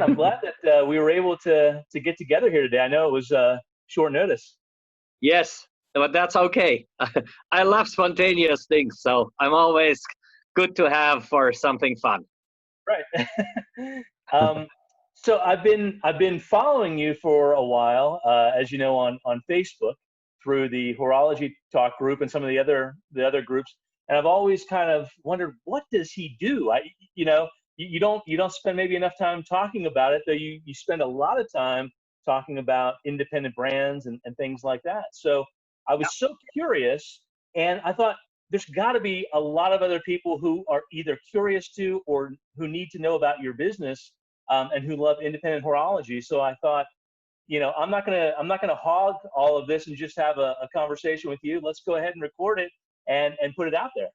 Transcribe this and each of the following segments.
I'm glad that we were able to get together here today. I know it was short notice. Yes, but that's okay. I love spontaneous things, so I'm always good to have for something fun. Right. So I've been following you for a while, as you know, on Facebook through the Horology Talk group and some of the other groups, and I've always kind of wondered, what does he do? You don't spend maybe enough time talking about it, though you spend a lot of time talking about independent brands and things like that. So I was so curious, and I thought there's got to be a lot of other people who are either curious to or who need to know about your business, and who love independent horology. So I thought, I'm not gonna hog all of this and just have a conversation with you. Let's go ahead and record it and put it out there.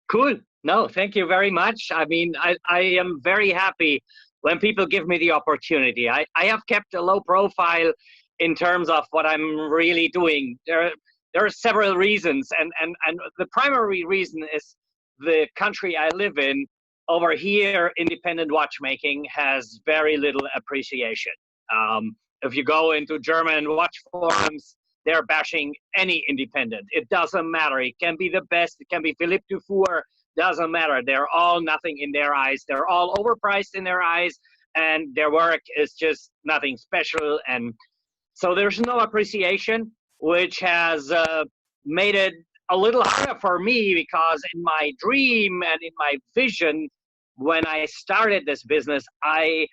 Cool. No, thank you very much. I mean, I am very happy when people give me the opportunity. I have kept a low profile in terms of what I'm really doing. There are several reasons, and the primary reason is the country I live in. Over here, independent watchmaking has very little appreciation. If you go into German watch forums, they're bashing any independent. It doesn't matter. It can be the best. It can be Philippe Dufour. Doesn't matter. They're all nothing in their eyes. They're all overpriced in their eyes, and their work is just nothing special. And so there's no appreciation, which has made it a little harder for me, because in my dream and in my vision, when I started this business, I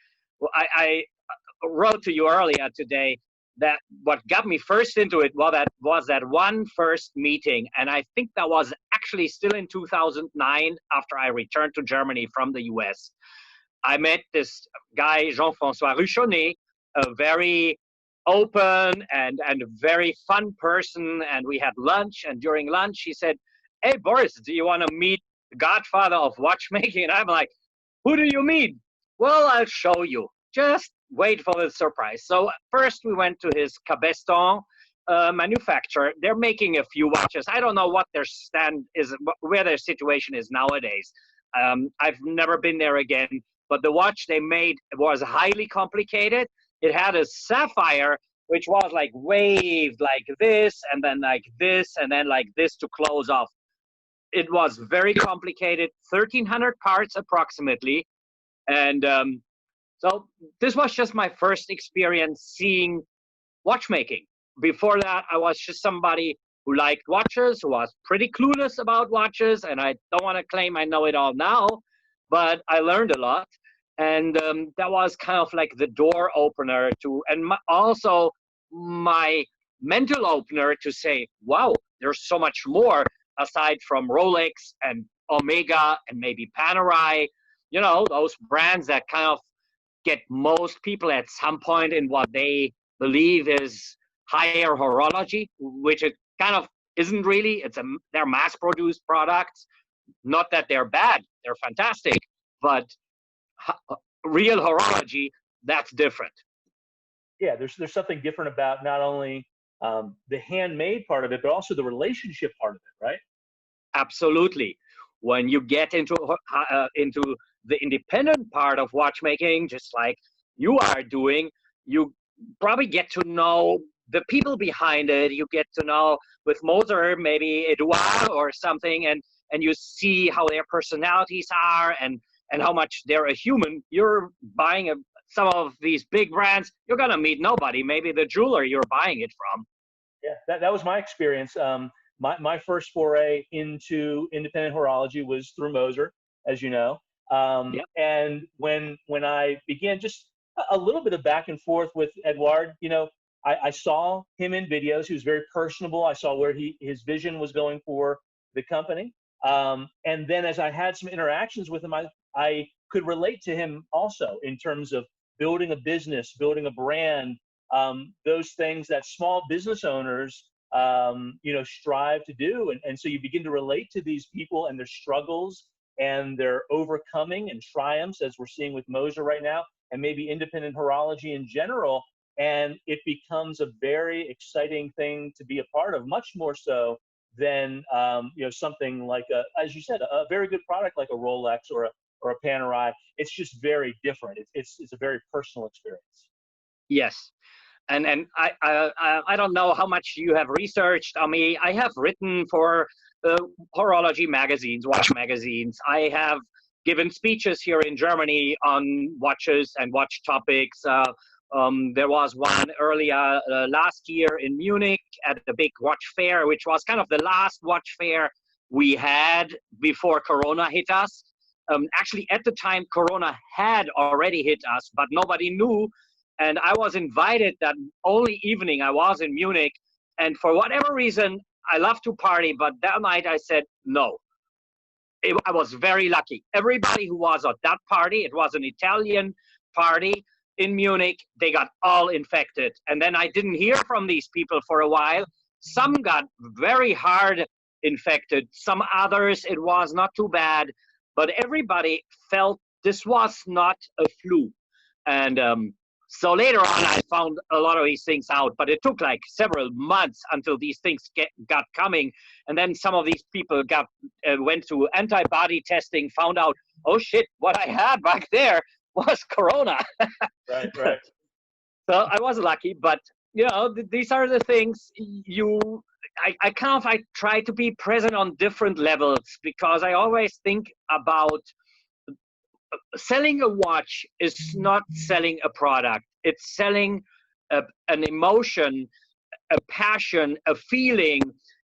wrote to you earlier today that what got me first into it was that one first meeting. And I think that was actually still in 2009, after I returned to Germany from the US. I met this guy, Jean-François Ruchonnet, a very open and very fun person. And we had lunch. And during lunch, he said, "Hey, Boris, do you want to meet the godfather of watchmaking?" And I'm like, "Who do you mean?" "Well, I'll show you. Just wait for the surprise." So first we went to his Cabestan manufacturer. They're making a few watches. I don't know what their stand is, where their situation is nowadays. I've never been there again, but the watch they made was highly complicated. It had a sapphire, which was like waved like this, and then like this, and then like this to close off. It was very complicated, 1,300 parts approximately. And so this was just my first experience seeing watchmaking. Before that, I was just somebody who liked watches, who was pretty clueless about watches. And I don't want to claim I know it all now, but I learned a lot. And that was kind of like the door opener to, and also my mental opener to say, wow, there's so much more aside from Rolex and Omega and maybe Panerai, those brands that kind of get most people at some point in what they believe is higher horology, which it kind of isn't really. They're mass-produced products. Not that they're bad, they're fantastic, but real horology, that's different. Yeah, there's something different about not only the handmade part of it, but also the relationship part of it, right? Absolutely. When you get into the independent part of watchmaking, just like you are doing, you probably get to know the people behind it. You get to know, with Moser, maybe Edouard or something, and you see how their personalities are and how much they're a human. You're buying some of these big brands, you're going to meet nobody, maybe the jeweler you're buying it from. Yeah, that was my experience. My first foray into independent horology was through Moser, as you know. Yep. And when I began just a little bit of back and forth with Edouard, I saw him in videos. He was very personable. I saw where his vision was going for the company. And then as I had some interactions with him, I could relate to him also in terms of building a business, building a brand, those things that small business owners strive to do. And so you begin to relate to these people and their struggles and their overcoming and triumphs, as we're seeing with Moser right now, and maybe independent horology in general. And it becomes a very exciting thing to be a part of, much more so than something like as you said, a very good product like a Rolex or or a Panerai. It's just very different. It's a very personal experience. Yes. And I don't know how much you have researched on me. I have written for horology magazines, watch magazines. I have given speeches here in Germany on watches and watch topics. There was one earlier last year in Munich at the big watch fair, which was kind of the last watch fair we had before Corona hit us. Actually, at the time, Corona had already hit us, but nobody knew. And I was invited that only evening. I was in Munich. And for whatever reason, I love to party, but that night I said no. I was very lucky. Everybody who was at that party, it was an Italian party in Munich, they got all infected. And then I didn't hear from these people for a while. Some got very hard infected. Some others, it was not too bad. But everybody felt this was not a flu. And so later on, I found a lot of these things out, but it took like several months until these things got coming. And then some of these people went to antibody testing, found out, oh shit, what I had back there was Corona. Right. So I was lucky, but you know, these are the things I try to be present on different levels, because I always think about selling a watch is not selling a product. It's selling an emotion, a passion, a feeling.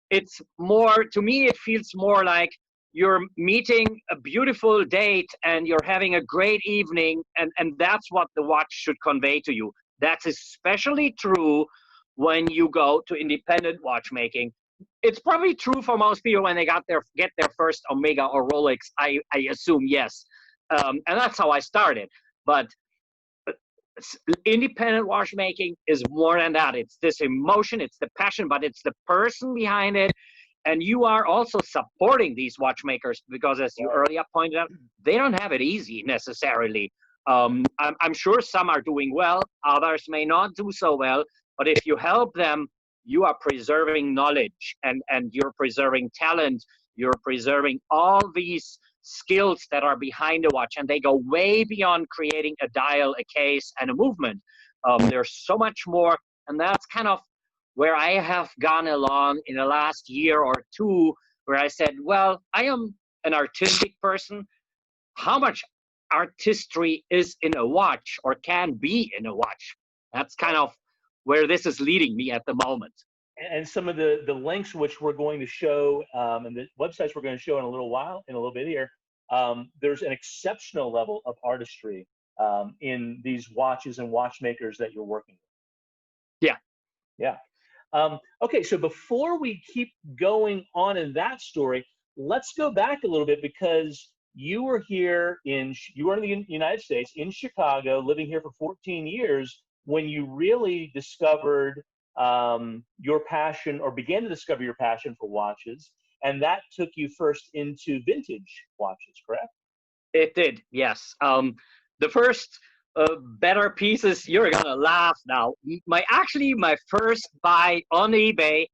It's more, to me, it feels more like you're meeting a beautiful date and you're having a great evening, and that's what the watch should convey to you. That's especially true when you go to independent watchmaking. It's probably true for most people when they get their first Omega or Rolex, I assume, yes. And that's how I started. But independent watchmaking is more than that. It's this emotion, it's the passion, but it's the person behind it. And you are also supporting these watchmakers, because as you earlier pointed out, they don't have it easy necessarily. I'm sure some are doing well, others may not do so well, but if you help them, you are preserving knowledge and you're preserving talent, you're preserving all these skills that are behind a watch, and they go way beyond creating a dial, a case, and a movement. There's so much more, and that's kind of where I have gone along in the last year or two, where I said, well, I am an artistic person. How much artistry is in a watch, or can be in a watch? That's kind of where this is leading me at the moment. And some of the links which we're going to show, and the websites we're going to show in a little bit here, there's an exceptional level of artistry in these watches and watchmakers that you're working with. Yeah. Okay, so before we keep going on in that story, let's go back a little bit, because you were in the United States, in Chicago, living here for 14 years, when you really discovered your passion, or began to discover your passion for watches, and that took you first into vintage watches, correct? It did, yes. The first better pieces, you're gonna laugh now. My first buy on eBay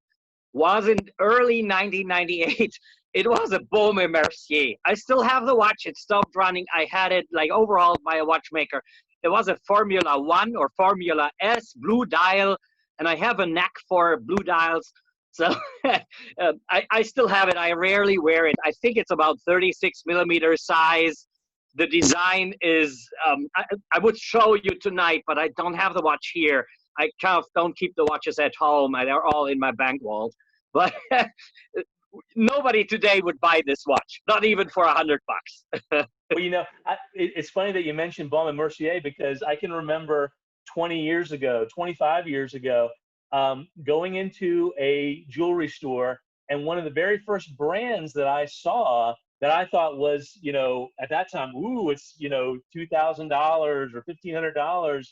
was in early 1998. It was a Baume & Mercier. I still have the watch. It stopped running. I had it like overhauled by a watchmaker. It was a Formula 1 or Formula S blue dial, and I have a knack for blue dials. So I still have it. I rarely wear it. I think it's about 36 millimeter size. The design is, I would show you tonight, but I don't have the watch here. I kind of don't keep the watches at home. They're all in my bank vault. But nobody today would buy this watch, not even for $100. Well, you know, it's funny that you mentioned Baume & Mercier, because I can remember 25 years ago, going into a jewelry store, and one of the very first brands that I saw that I thought was, you know, at that time, it's, you know, $2,000 or $1,500,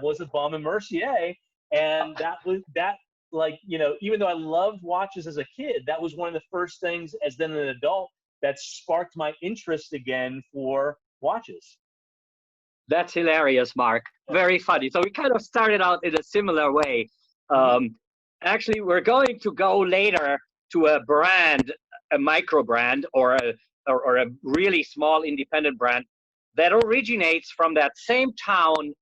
was a Baume & Mercier. And that like, you know, even though I loved watches as a kid, that was one of the first things as then an adult that sparked my interest again for watches. That's hilarious, Mark. Very funny. So we kind of started out in a similar way. Actually, we're going to go later to a brand, a micro brand, or or a really small independent brand that originates from that same town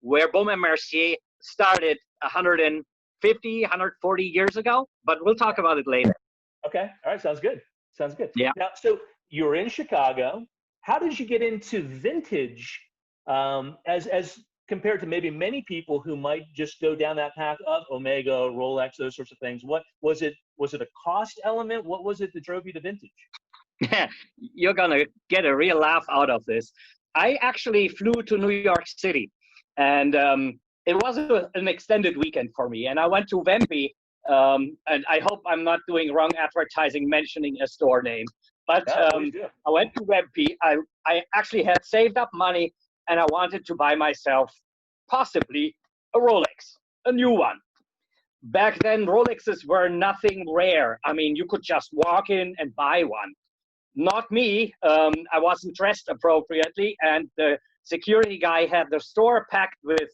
where Baume & Mercier started 150, 140 years ago. But we'll talk about it later. Okay. All right. Sounds good. Sounds good. Yeah. Now, so you're in Chicago. How did you get into vintage as compared to maybe many people who might just go down that path of Omega, Rolex, those sorts of things? What was it? Was it a cost element? What was it that drove you to vintage? You're gonna get a real laugh out of this. I actually flew to New York City, and it was an extended weekend for me. And I went to Wemby, and I hope I'm not doing wrong advertising mentioning a store name. But I went to Wemby. I actually had saved up money, and I wanted to buy myself possibly a Rolex, a new one. Back then, Rolexes were nothing rare. I mean, you could just walk in and buy one. Not me. I wasn't dressed appropriately, and the security guy had the store packed with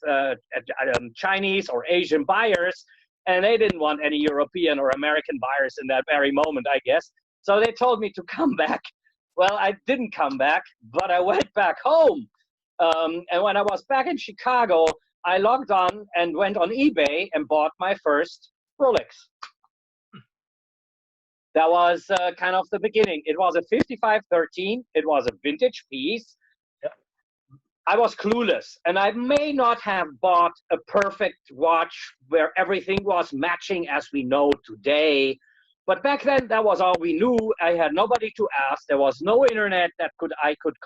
Chinese or Asian buyers, and they didn't want any European or American buyers in that very moment, I guess. So they told me to come back. Well, I didn't come back, but I went back home. And when I was back in Chicago, I logged on and went on eBay and bought my first Rolex. That was kind of the beginning. It was a 5513. It was a vintage piece. Yep. I was clueless, and I may not have bought a perfect watch where everything was matching as we know today. But back then, that was all we knew. I had nobody to ask. There was no internet that I could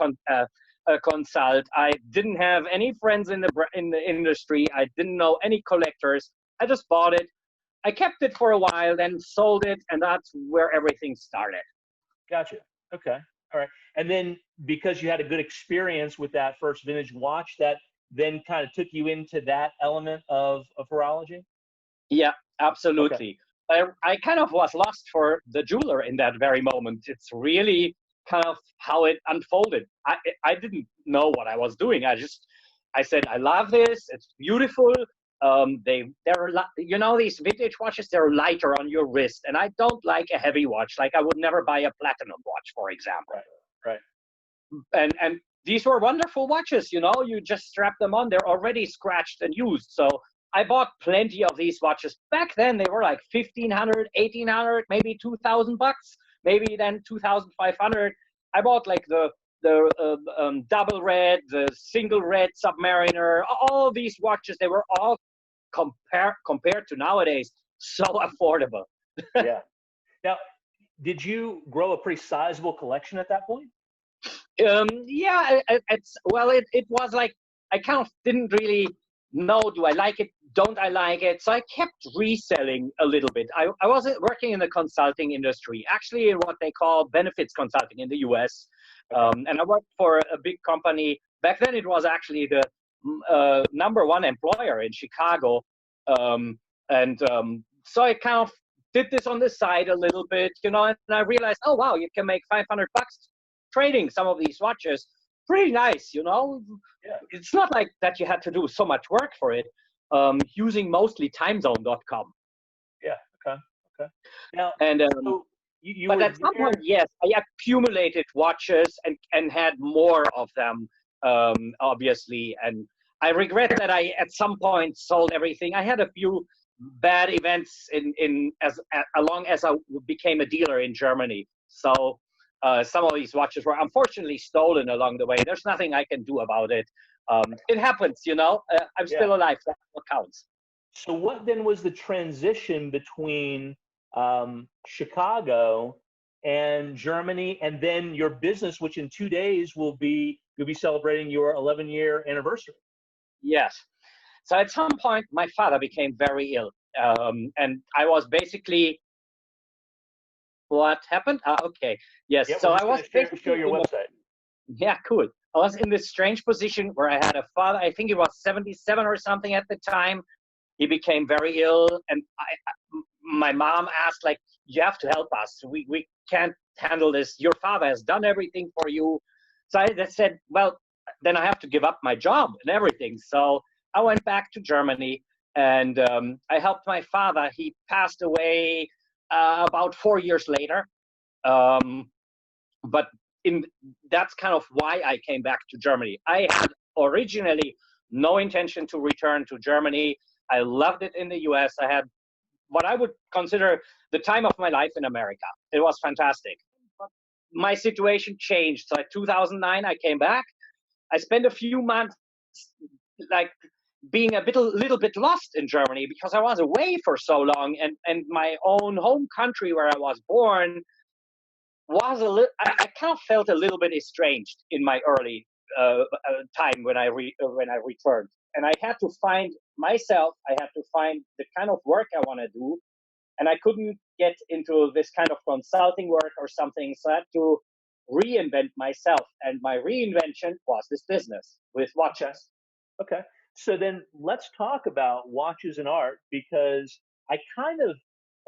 consult. I didn't have any friends in the industry. I didn't know any collectors. I just bought it. I kept it for a while, then sold it, and that's where everything started. Gotcha. Okay. All right. And then because you had a good experience with that first vintage watch, that then kind of took you into that element of horology? Yeah, absolutely. Okay. I kind of was lost for the jeweler in that very moment. It's really kind of how it unfolded. I didn't know what I was doing. I said, I love this. It's beautiful. They're you know, these vintage watches, they're lighter on your wrist, and I don't like a heavy watch. Like I would never buy a platinum watch, for example. Right. And these were wonderful watches. You know, you just strap them on. They're already scratched and used. So I bought plenty of these watches. Back then, they were like $1,500, $1,800, maybe $2,000 bucks, maybe then $2,500. I bought like the double red, the single red Submariner, all these watches. They were all compared to nowadays so affordable. Yeah. Now, did you grow a pretty sizable collection at that point? Yeah, it was like I kind of didn't really know, do I like it, don't I like it? So I kept reselling a little bit. I was working in the consulting industry, actually in what they call benefits consulting in the US. And I worked for a big company. Back then it was actually the #1 employer in Chicago. So I kind of did this on the side a little bit, you know, and I realized, oh, wow, you can make $500 trading some of these watches. Pretty nice, you know. Yeah. It's not like that you had to do so much work for it, using mostly timezone.com. Yeah, okay. Now, and so but at some point, yes, I accumulated watches and had more of them, obviously. And I regret that I, at some point, sold everything. I had a few bad events along as I became a dealer in Germany. So some of these watches were unfortunately stolen along the way. There's nothing I can do about it. It happens, you know. I'm still alive. That's what counts. So what then was the transition between Chicago and Germany, and then your business, which in 2 days you'll be celebrating your 11-year anniversary? Yes. So at some point, my father became very ill, and I was basically. What happened? Okay. Yes. Yeah, so I was basically show your website. Yeah, cool. I was in this strange position where I had a father. I think he was 77 or something at the time. He became very ill, and my mom asked, like, you have to help us. We can't handle this. Your father has done everything for you. So I said, well, then I have to give up my job and everything. So I went back to Germany, and I helped my father. He passed away about 4 years later. But that's kind of why I came back to Germany. I had originally no intention to return to Germany. I loved it in the US. I had what I would consider the time of my life in America. It was fantastic. But my situation changed. So in 2009, I came back. I spent a few months like being a little bit lost in Germany because I was away for so long, and my own home country where I was born was a little. I kind of felt a little bit estranged in my early time when I returned, and I had to find myself. I had to find the kind of work I want to do, and I couldn't get into this kind of consulting work or something. So I had to reinvent myself, and my reinvention was this business with watches. Okay. So then let's talk about watches and art, because I kind of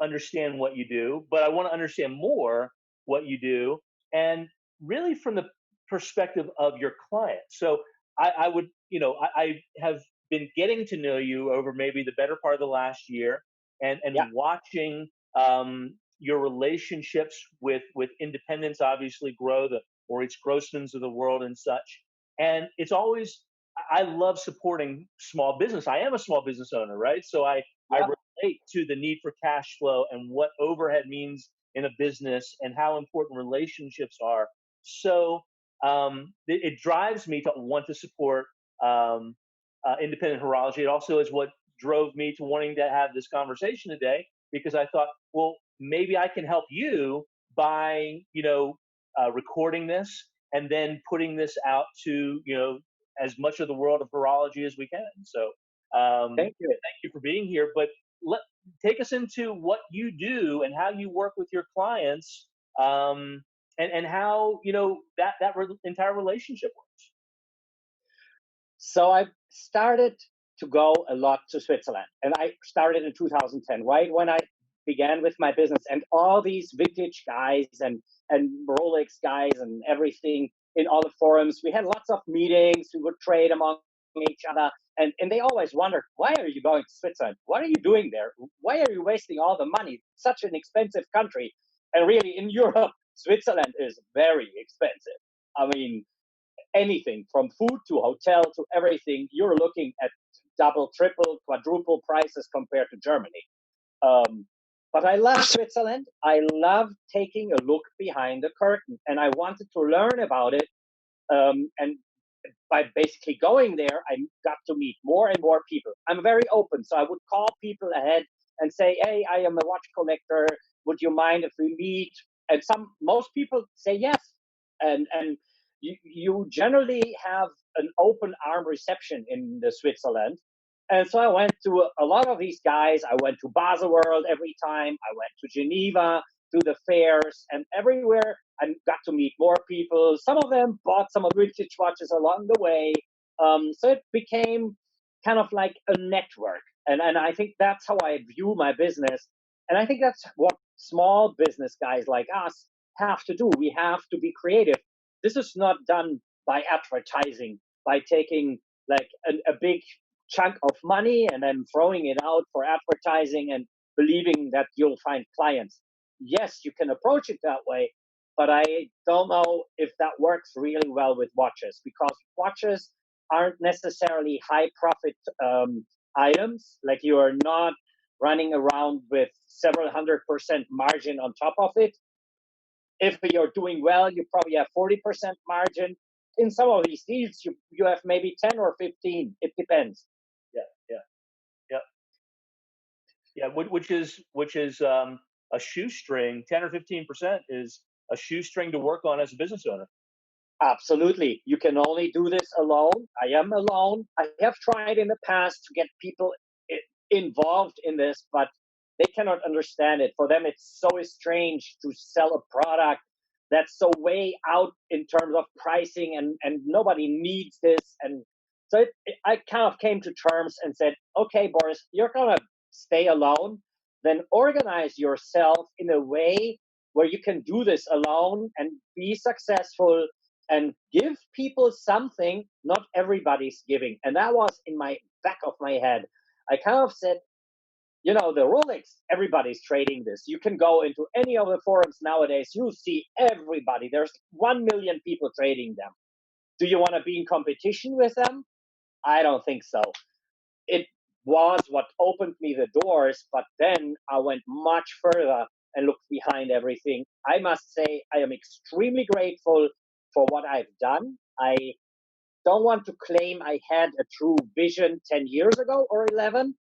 understand what you do, but I want to understand more what you do, and really from the perspective of your client. So I would, I have been getting to know you over maybe the better part of the last year, and Yeah. watching your relationships with independents obviously grow, the Morritz Grossmans of the world and such. And it's always, I love supporting small business. I am a small business owner, right? So I Yeah. relate to the need for cash flow and what overhead means in a business and how important relationships are. So it drives me to want to support independent horology. It also is what drove me to wanting to have this conversation today, because I thought, well, maybe I can help you by, recording this and then putting this out to, as much of the world of horology as we can. So Thank you. thank you for being here. But let take us into what you do and how you work with your clients, and how entire relationship works. So I started to go a lot to Switzerland, and I started in 2010, right when I began with my business. And all these vintage guys and Rolex guys and everything in all the forums, we had lots of meetings. We would trade among each other, and they always wondered, why are you going to Switzerland? What are you doing there? Why are you wasting all the money? Such an expensive country. And really, in Europe, Switzerland is very expensive. I mean, anything from food to hotel to everything, you're looking at double, triple, quadruple prices compared to Germany. Um, but I love Switzerland. I love taking a look behind the curtain, and I wanted to learn about it. And by basically going there, I got to meet more and more people. I'm very open, so I would call people ahead and say, "Hey, I am a watch collector. Would you mind if we meet?" And most people say yes, and you generally have an open arm reception in the Switzerland. And so I went to a lot of these guys. I went to Basel World every time. I went to Geneva, to the fairs, and everywhere I got to meet more people. Some of them bought some vintage watches along the way. So it became kind of like a network. And I think that's how I view my business. And I think that's what small business guys like us have to do. We have to be creative. This is not done by advertising, by taking like a big chunk of money and then throwing it out for advertising and believing that you'll find clients. Yes, you can approach it that way, but I don't know if that works really well with watches, because watches aren't necessarily high profit items. Like, you are not running around with several 100% margin on top of it. If you're doing well, you probably have 40% margin. In some of these deals, you have maybe 10 or 15. It depends. Yeah, yeah, yeah, yeah. Which is a shoestring. 10 or 15% is a shoestring to work on as a business owner. Absolutely. You can only do this alone. I am alone. I have tried in the past to get people involved in this, but they cannot understand it. For them, it's so strange to sell a product that's so way out in terms of pricing, and nobody needs this. And so I kind of came to terms and said, okay, Boris, you're going to stay alone. Then organize yourself in a way where you can do this alone and be successful and give people something not everybody's giving. And that was in my back of my head. I kind of said, you know, the Rolex, everybody's trading this. You can go into any of the forums nowadays. You see everybody. There's 1 million people trading them. Do you want to be in competition with them? I don't think so. It was what opened me the doors, but then I went much further and looked behind everything. I must say, I am extremely grateful for what I've done. I don't want to claim I had a true vision 10 years ago or 11.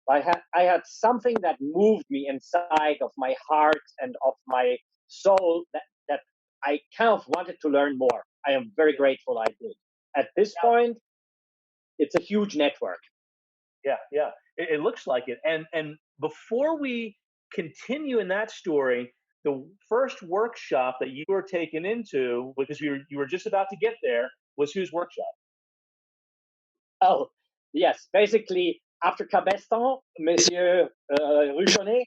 I had something that moved me inside of my heart and of my soul that I kind of wanted to learn more. I am very grateful I did. At this point, it's a huge network. Yeah, yeah. It looks like it. And before we continue in that story, the first workshop that you were taken into, because you were just about to get there, was whose workshop? Oh, yes. Basically, after Cabestan, Monsieur Ruchonnet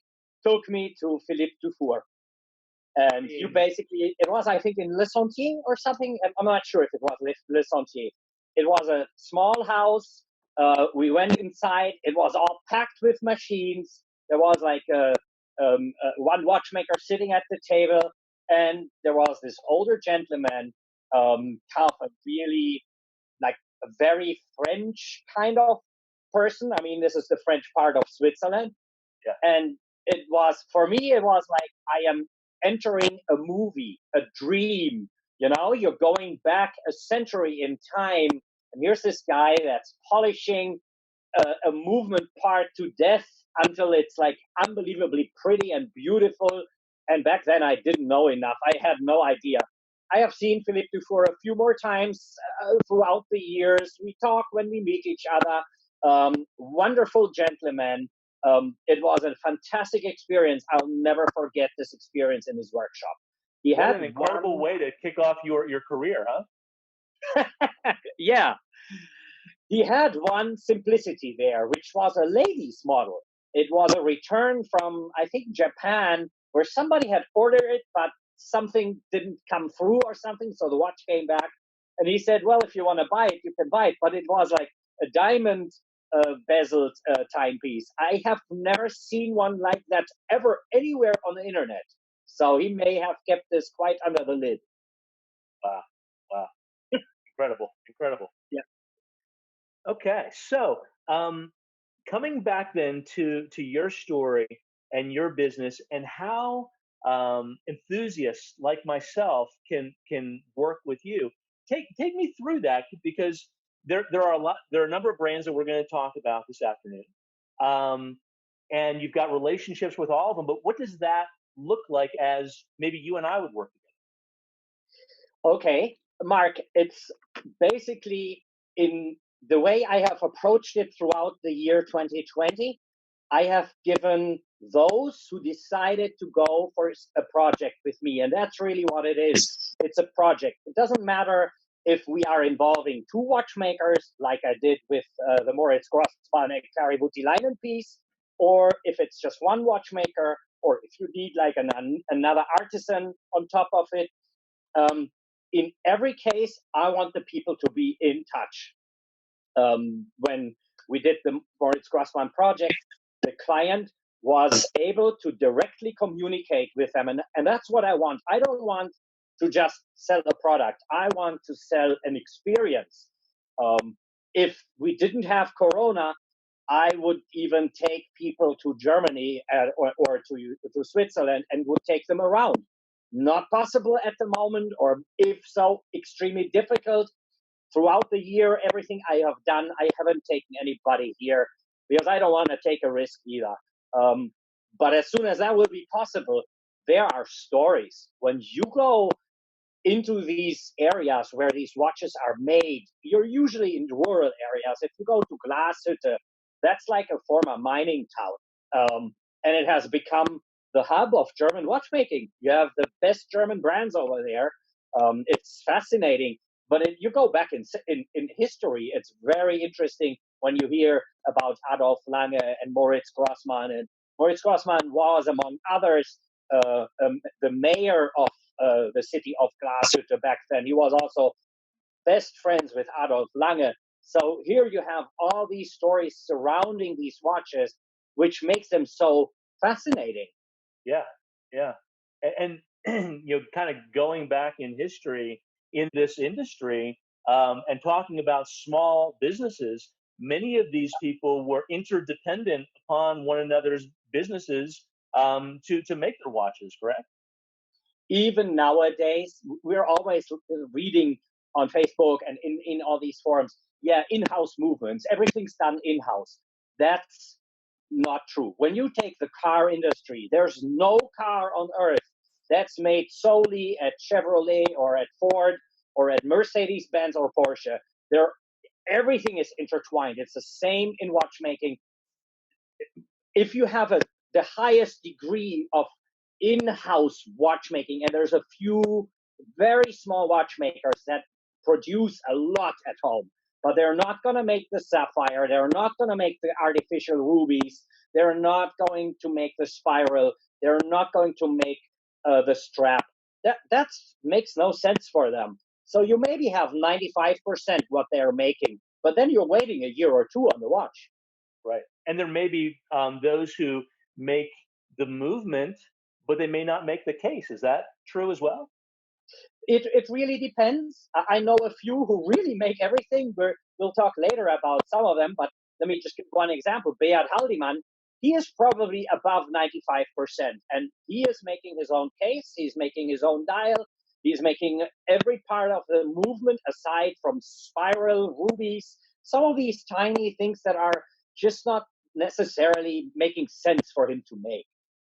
took me to Philippe Dufour. And you basically, it was, I think, in Le Sentier or something. I'm not sure if it was Le Sentier. It was a small house. We went inside. It was all packed with machines. There was like one watchmaker sitting at the table. And there was this older gentleman, kind of a really like a very French kind of person. I mean, this is the French part of Switzerland. Yeah. And it was, for me, it was like I am entering a movie, a dream. You know, you're going back a century in time, and here's this guy that's polishing a movement part to death until it's like unbelievably pretty and beautiful. And back then, I didn't know enough. I had no idea. I have seen Philippe Dufour a few more times throughout the years. We talk when we meet each other. Wonderful gentleman. It was a fantastic experience. I'll never forget this experience in his workshop. He had an incredible way to kick off your career, huh? Yeah. He had one simplicity there, which was a ladies' model. It was a return from, I think, Japan, where somebody had ordered it, but something didn't come through or something, so the watch came back. And he said, well, if you want to buy it, you can buy it. But it was like a diamond bezeled timepiece. I have never seen one like that ever anywhere on the internet. So he may have kept this quite under the lid. Wow. Wow. Incredible. Incredible. Yeah. Okay. So coming back then to your story and your business and how enthusiasts like myself can work with you. Take me through that, because there are a number of brands that we're going to talk about this afternoon, and you've got relationships with all of them. But what does that look like as maybe you and I would work together? Okay, Mark, it's basically in the way I have approached it throughout the year 2020. I have given those who decided to go for a project with me, and that's really what it is. It's a project. It doesn't matter if we are involving two watchmakers, like I did with the Morritz Grossman Claributi piece, or if it's just one watchmaker, or if you need like another artisan on top of it. In every case, I want the people to be in touch. When we did the Morritz Grossman project, the client was able to directly communicate with them. And that's what I want. I don't want to just sell a product. I want to sell an experience. If we didn't have Corona, I would even take people to Germany or to Switzerland and would take them around. Not possible at the moment, or if so, extremely difficult. Throughout the year, everything I have done, I haven't taken anybody here because I don't want to take a risk either. But as soon as that will be possible, there are stories. When you go into these areas where these watches are made, you're usually in rural areas. If you go to Glashütte, that's like a former mining town. And it has become the hub of German watchmaking. You have the best German brands over there. It's fascinating. But you go back in history, it's very interesting when you hear about Adolf Lange and Morritz Grossman. And Morritz Grossman was, among others, the mayor of the city of Glashütte back then. He was also best friends with Adolf Lange. So here you have all these stories surrounding these watches. which makes them so fascinating. Yeah, yeah, and kind of going back in history in this industry, and talking about small businesses. Many of these people were interdependent upon one another's businesses, to make their watches. Correct? Even nowadays, we're always reading on Facebook and in all these forums, yeah, in-house movements, everything's done in-house. That's not true. When you take the car industry, there's no car on earth that's made solely at Chevrolet or at Ford or at Mercedes-Benz or Porsche. There, everything is intertwined. It's the same in watchmaking. If you have the highest degree of in-house watchmaking, and there's a few very small watchmakers that produce a lot at home, but they're not going to make the sapphire, they're not going to make the artificial rubies, they're not going to make the spiral, they're not going to make the strap. That makes no sense for them. So you maybe have 95% what they're making, but then you're waiting a year or two on the watch. Right. And there may be, those who make the movement, but they may not make the case. Is that true as well? It really depends. I know a few who really make everything. We'll talk later about some of them, but let me just give one example. Beat Haldimann, he is probably above 95%, and he is making his own case, he's making his own dial, he's making every part of the movement aside from spiral, rubies, some of these tiny things that are just not necessarily making sense for him to make.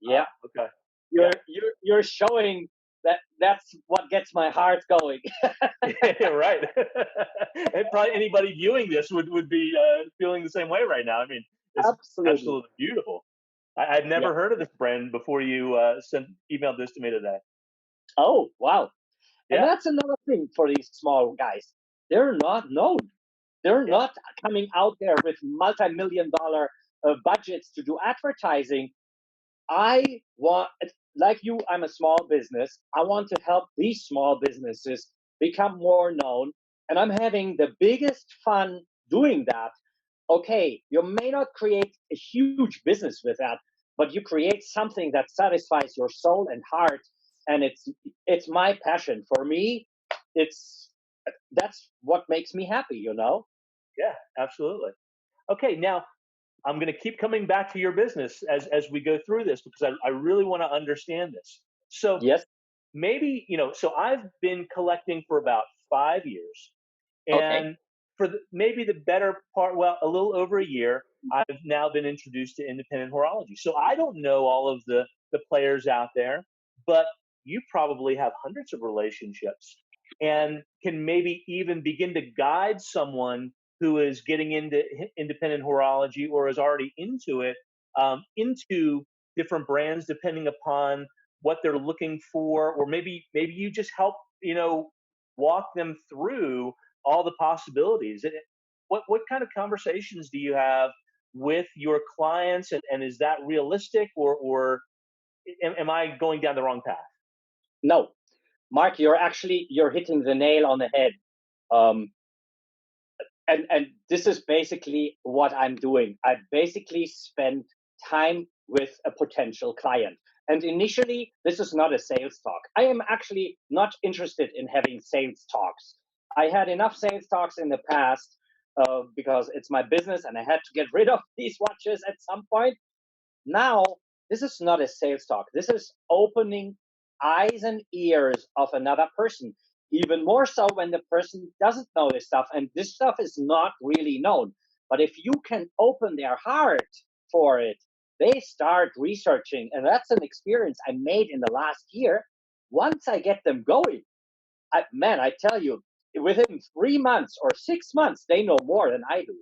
Yeah. Okay. You're showing that's what gets my heart going. Yeah, right. And probably anybody viewing this would be, feeling the same way right now. I mean, it's absolutely beautiful. I'd never heard of this brand before you, emailed this to me today. Oh, wow. Yeah. And that's another thing for these small guys. They're not known. They're not coming out there with multi-million-dollar budgets to do advertising. I want, like you, I'm a small business. I want to help these small businesses become more known. And I'm having the biggest fun doing that. Okay, you may not create a huge business with that, but you create something that satisfies your soul and heart. And it's my passion. For me, that's what makes me happy, you know? Yeah, absolutely. Okay, now I'm going to keep coming back to your business as we go through this, because I really want to understand this. So Yes. maybe, so I've been collecting for about 5 years, Okay. and for maybe the better part, well, a little over a year, I've now been introduced to independent horology. So I don't know all of the players out there, but you probably have hundreds of relationships and can maybe even begin to guide someone who is getting into independent horology or is already into it, into different brands depending upon what they're looking for, or maybe you just help, walk them through all the possibilities. What kind of conversations do you have with your clients, and is that realistic, or am I going down the wrong path? No, Mark, you're hitting the nail on the head. Um, and this is basically what I'm doing. I basically spend time with a potential client. And initially, this is not a sales talk. I am actually not interested in having sales talks. I had enough sales talks in the past, because it's my business and I had to get rid of these watches at some point. Now, this is not a sales talk. This is opening eyes and ears of another person. Even more so when the person doesn't know this stuff, and this stuff is not really known. But if you can open their heart for it, they start researching. And that's an experience I made in the last year. Once I get them going, I tell you, within 3 months or 6 months, they know more than I do.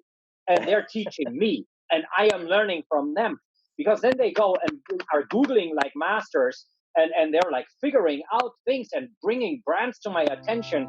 And they're teaching me, and I am learning from them. Because then they go and are Googling like masters, and they're like figuring out things and bringing brands to my attention.